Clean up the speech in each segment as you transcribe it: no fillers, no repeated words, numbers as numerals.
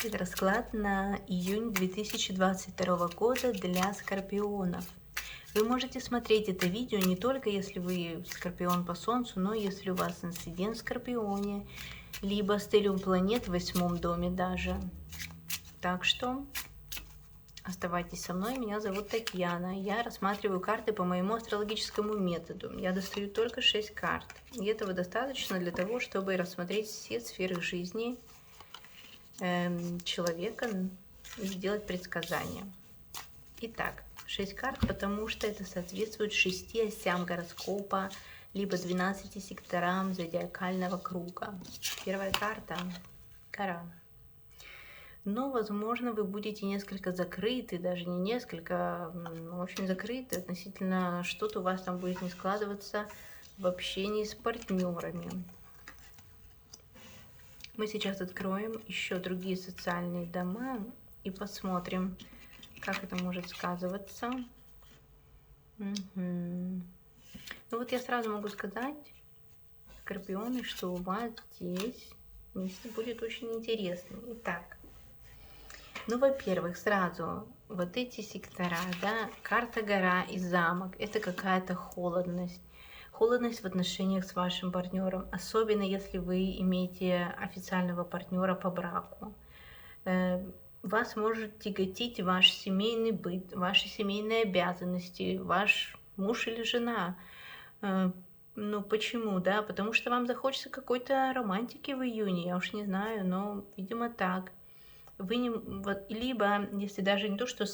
Это расклад на июнь 2022 года для скорпионов. Вы можете смотреть это видео не только если вы скорпион по Солнцу, но если у вас инцидент в Скорпионе, либо стелиум планет в 8-м доме даже. Так что оставайтесь со мной. Меня зовут Татьяна. Я рассматриваю карты по моему астрологическому методу. Я достаю только 6 карт. И этого достаточно для того, чтобы рассмотреть все сферы жизни человека и сделать предсказания. Итак, 6 карт, потому что это соответствует 6 осям гороскопа, либо 12 секторам зодиакального круга. Первая карта – гора. Но, возможно, вы будете несколько закрыты, даже не несколько, в общем, закрыты относительно что-то у вас там будет не складываться в общении с партнерами. Мы сейчас откроем еще другие социальные дома и посмотрим, как это может сказываться. Ну вот я сразу могу сказать, скорпионы, что у вас здесь месяц будет очень интересный. Итак, ну, во-первых, сразу вот эти сектора, да, карта гора и замок, это какая-то холодность. Холодность в отношениях с вашим партнером, особенно если вы имеете официального партнера по браку. Вас может тяготить ваш семейный быт, ваши семейные обязанности, ваш муж или жена. Ну почему, да? Потому что вам захочется какой-то романтики в июне, я уж не знаю, но, видимо, так. Вы не, вот, либо, если даже не то, что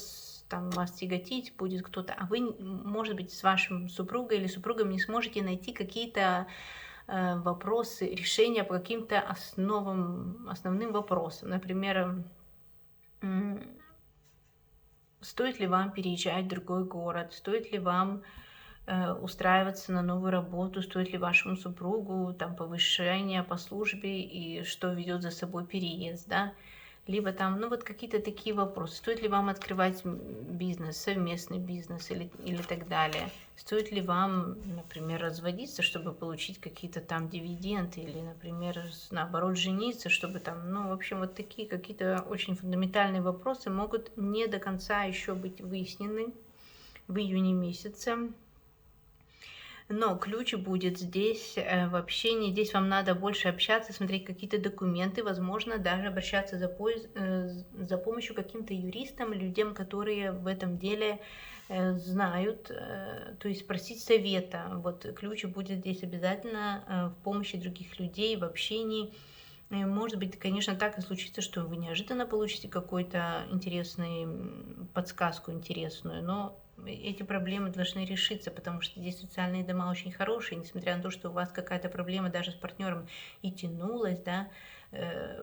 там вас тяготить будет кто-то, а вы, может быть, с вашим супругой или супругом не сможете найти какие-то вопросы, решения по каким-то основным вопросам. Например, стоит ли вам переезжать в другой город, стоит ли вам устраиваться на новую работу, стоит ли вашему супругу там повышение по службе и что ведет за собой переезд, да, либо там, ну вот какие-то такие вопросы. Стоит ли вам открывать бизнес, совместный бизнес или так далее? Стоит ли вам, например, разводиться, чтобы получить какие-то там дивиденды? Или, например, наоборот, жениться, чтобы там, ну, в общем, вот такие какие-то очень фундаментальные вопросы могут не до конца еще быть выяснены в июне месяце. Но ключ будет здесь в общении. Здесь вам надо больше общаться, смотреть какие-то документы, возможно, даже обращаться за помощью к каким-то юристам, людям, которые в этом деле знают, то есть просить совета. Вот ключ будет здесь обязательно в помощи других людей, в общении. Может быть, конечно, так и случится, что вы неожиданно получите какую-то интересную подсказку интересную, но эти проблемы должны решиться, потому что здесь социальные дома очень хорошие, несмотря на то, что у вас какая-то проблема даже с партнером и тянулась, да,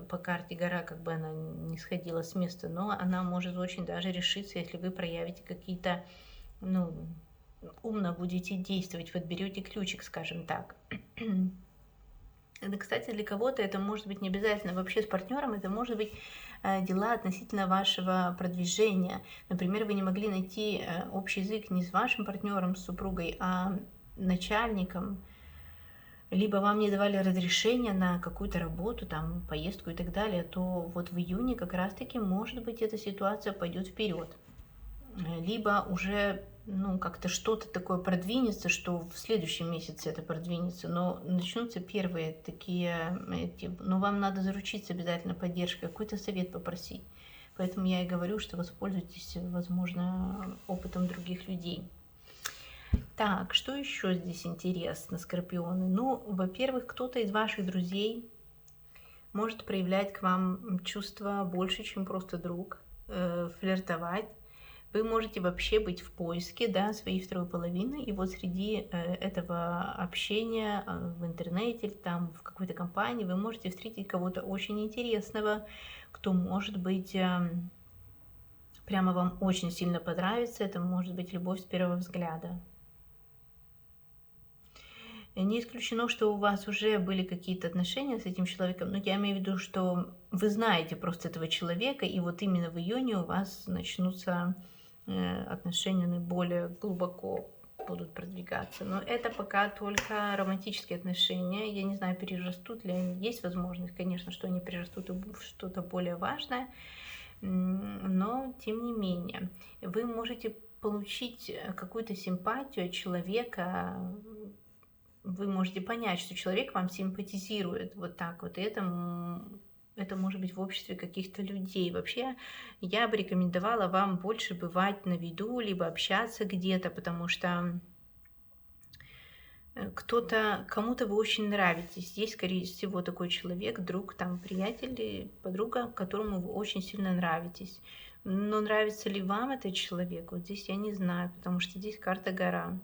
по карте гора, как бы она не сходила с места, но она может очень даже решиться, если вы проявите какие-то, ну, умно будете действовать, вот берете ключик, скажем так. Это, кстати, для кого-то это может быть не обязательно вообще с партнером, это может быть дела относительно вашего продвижения. Например, вы не могли найти общий язык не с вашим партнером, с супругой, а начальником, либо вам не давали разрешения на какую-то работу, там, поездку и так далее, то вот в июне как раз-таки, может быть, эта ситуация пойдет вперед. Либо уже, ну, как-то что-то такое продвинется, что в следующем месяце это продвинется, но начнутся первые такие, но вам надо заручиться обязательно поддержкой, какой-то совет попросить. Поэтому я и говорю, что воспользуйтесь, возможно, опытом других людей. Так, что еще здесь интересно, скорпионы? Ну, во-первых, кто-то из ваших друзей может проявлять к вам чувства больше, чем просто друг, флиртовать. Вы можете вообще быть в поиске, да, своей второй половины, и вот среди этого общения в интернете, там, в какой-то компании, вы можете встретить кого-то очень интересного, кто, может быть, прямо вам очень сильно понравится. Это может быть любовь с первого взгляда. Не исключено, что у вас уже были какие-то отношения с этим человеком, но я имею в виду, что вы знаете просто этого человека, и вот именно в июне у вас начнутся отношения более глубоко будут продвигаться. Но это пока только романтические отношения. Я не знаю, перерастут ли они. Есть возможность, конечно, что они перерастут в что-то более важное. Но, тем не менее, вы можете получить какую-то симпатию от человека. Вы можете понять, что человек вам симпатизирует вот так вот. И это может быть в обществе каких-то людей. Вообще, я бы рекомендовала вам больше бывать на виду, либо общаться где-то, потому что кому-то вы очень нравитесь. Есть, скорее всего, такой человек, друг, там, приятель или подруга, которому вы очень сильно нравитесь. Но нравится ли вам этот человек? Вот здесь я не знаю, потому что здесь карта гора.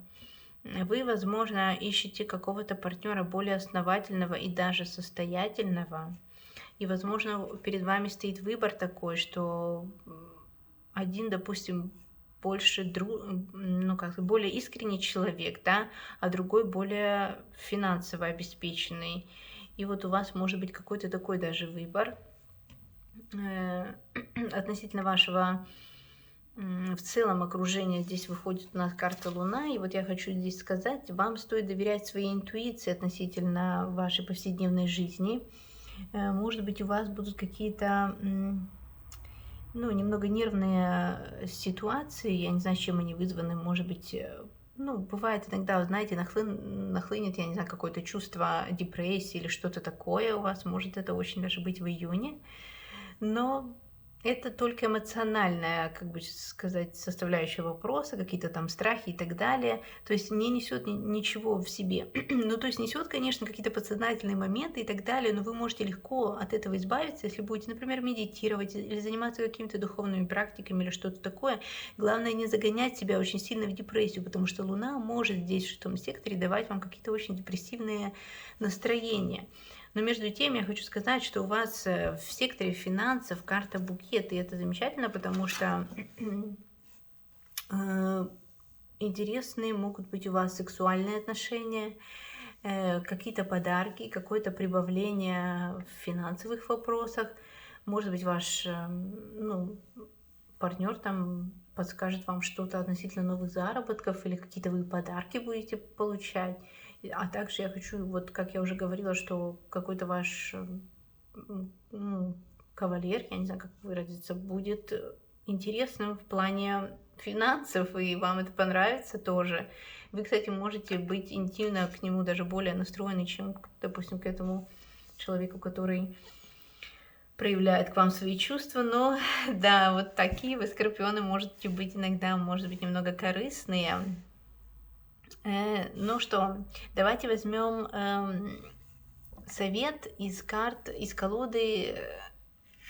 Вы, возможно, ищете какого-то партнера более основательного и даже состоятельного. И, возможно, перед вами стоит выбор такой, что один, допустим, более искренний человек, да, а другой более финансово обеспеченный. И вот у вас может быть какой-то такой даже выбор относительно вашего в целом окружения. Здесь выходит у нас карта Луна, и вот я хочу здесь сказать, вам стоит доверять своей интуиции относительно вашей повседневной жизни. Может быть, у вас будут какие-то, немного нервные ситуации, я не знаю, чем они вызваны, может быть, бывает иногда, вы знаете, нахлынет, я не знаю, какое-то чувство депрессии или что-то такое у вас, может это очень даже быть в июне, но это только эмоциональная, как бы сказать, составляющая вопроса, какие-то там страхи и так далее. То есть не несет ничего в себе. Ну, то есть несет, конечно, какие-то подсознательные моменты и так далее, но вы можете легко от этого избавиться, если будете, например, медитировать или заниматься какими-то духовными практиками или что-то такое. Главное не загонять себя очень сильно в депрессию, потому что Луна может здесь, в шестом секторе, давать вам какие-то очень депрессивные настроения. Но между тем я хочу сказать, что у вас в секторе финансов карта букет, и это замечательно, потому что интересные могут быть у вас сексуальные отношения, какие-то подарки, какое-то прибавление в финансовых вопросах. Может быть, ваш партнер там подскажет вам что-то относительно новых заработков или какие-то вы подарки будете получать. А также я хочу, вот как я уже говорила, что какой-то ваш кавалер, я не знаю, как выразиться, будет интересным в плане финансов, и вам это понравится тоже. Вы, кстати, можете быть интимно к нему даже более настроены, чем, допустим, к этому человеку, который проявляет к вам свои чувства. Но да, вот такие вы, скорпионы, можете быть иногда, может быть, немного корыстные. Ну что, давайте возьмем совет из карт, из колоды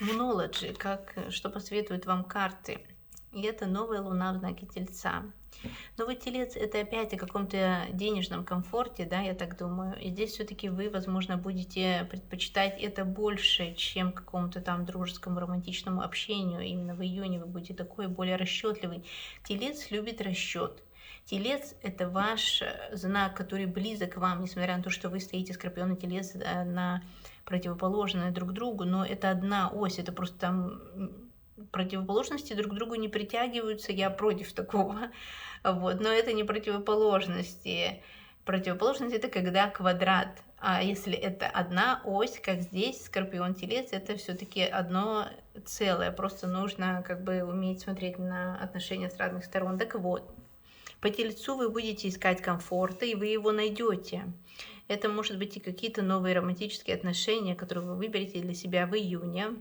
Moonology, что посоветуют вам карты. И это новая луна в знаке Тельца. Новый Телец — это опять о каком-то денежном комфорте, да, я так думаю. И здесь все-таки вы, возможно, будете предпочитать это больше, чем какому-то там дружескому, романтичному общению. Именно в июне вы будете такой более расчетливый. Телец любит расчет. Телец — это ваш знак, который близок к вам, несмотря на то, что вы стоите, Скорпион и Телец, на противоположные друг другу, но это одна ось, это просто там противоположности друг к другу не притягиваются, я против такого, вот, но это не противоположности. Противоположность — это когда квадрат, а если это одна ось, как здесь, Скорпион-Телец, это все-таки одно целое, просто нужно как бы уметь смотреть на отношения с разных сторон. Так вот, по Тельцу вы будете искать комфорта, и вы его найдете. Это может быть и какие-то новые романтические отношения, которые вы выберете для себя в июне.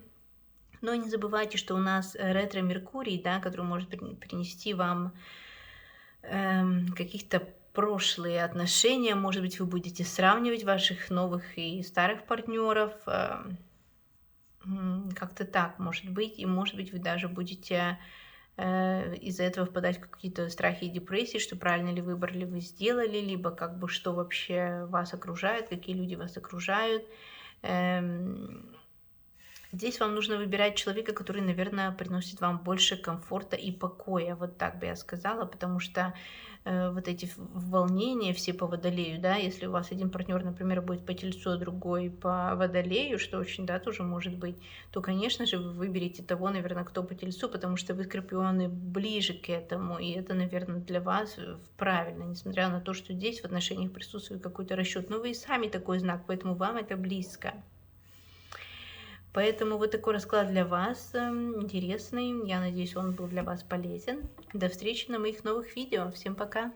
Но не забывайте, что у нас ретро-Меркурий, да, который может принести вам каких-то прошлые отношения. Может быть, вы будете сравнивать ваших новых и старых партнеров. Как-то так может быть. И может быть, вы даже будете из-за этого впадать в какие-то страхи и депрессии, что правильно ли выбор ли вы сделали, либо как бы что вообще вас окружает, какие люди вас окружают. Здесь вам нужно выбирать человека, который, наверное, приносит вам больше комфорта и покоя. Вот так бы я сказала, потому что вот эти волнения все по водолею, да, если у вас один партнер, например, будет по тельцу, а другой по водолею, что очень, да, тоже может быть, то, конечно же, вы выберете того, наверное, кто по тельцу, потому что вы, скорпионы, ближе к этому, и это, наверное, для вас правильно, несмотря на то, что здесь в отношениях присутствует какой-то расчет. Но вы и сами такой знак, поэтому вам это близко. Поэтому вот такой расклад для вас интересный. Я надеюсь, он был для вас полезен. До встречи на моих новых видео. Всем пока!